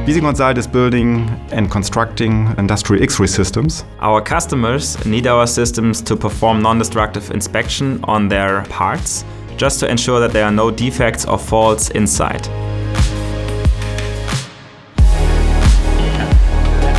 VisiConsult is building and constructing industrial X-ray systems. Our customers need our systems to perform non-destructive inspection on their parts, just to ensure that there are no defects or faults inside.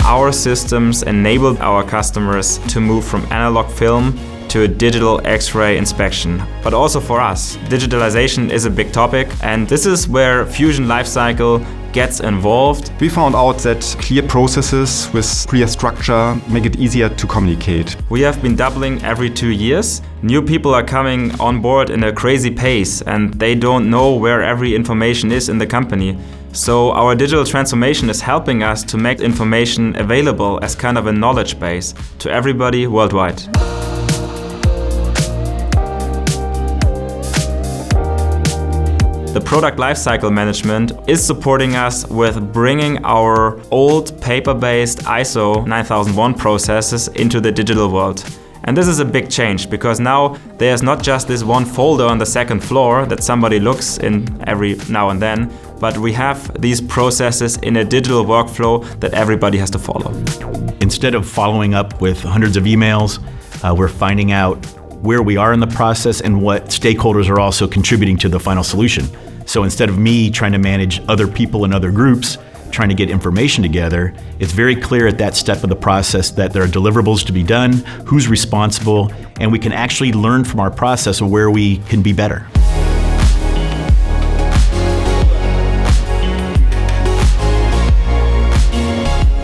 Our systems enable our customers to move from analog film to a digital X-ray inspection. But also for us, digitalization is a big topic, and this is where Fusion Lifecycle gets involved. We found out that clear processes with clear structure make it easier to communicate. We have been doubling every 2 years. New people are coming on board in a crazy pace, and they don't know where every information is in the company. So our digital transformation is helping us to make information available as kind of a knowledge base to everybody worldwide. The product lifecycle management is supporting us with bringing our old paper-based ISO 9001 processes into the digital world. And this is a big change, because now there's not just this one folder on the second floor that somebody looks in every now and then, but we have these processes in a digital workflow that everybody has to follow. Instead of following up with hundreds of emails, we're finding out where we are in the process and what stakeholders are also contributing to the final solution. So instead of me trying to manage other people and other groups, trying to get information together, it's very clear at that step of the process that there are deliverables to be done, who's responsible, and we can actually learn from our process of where we can be better.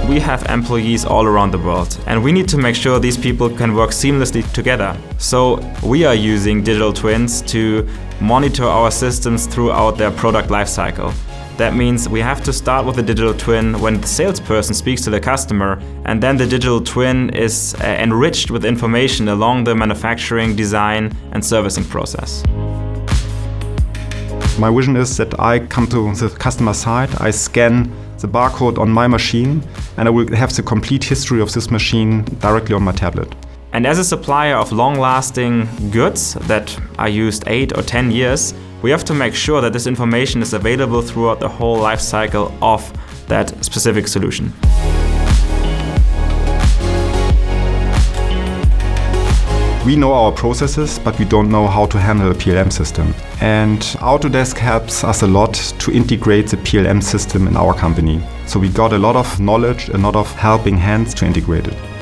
We have employees all around the world, and we need to make sure these people can work seamlessly together. So we are using digital twins to monitor our systems throughout their product lifecycle. That means we have to start with the digital twin when the salesperson speaks to the customer, and then the digital twin is enriched with information along the manufacturing, design, and servicing process. My vision is that I come to the customer side, I scan the barcode on my machine, and I will have the complete history of this machine directly on my tablet. And as a supplier of long-lasting goods that are used 8 or 10 years, we have to make sure that this information is available throughout the whole life cycle of that specific solution. We know our processes, but we don't know how to handle a PLM system. And Autodesk helps us a lot to integrate the PLM system in our company. So we got a lot of knowledge, a lot of helping hands to integrate it.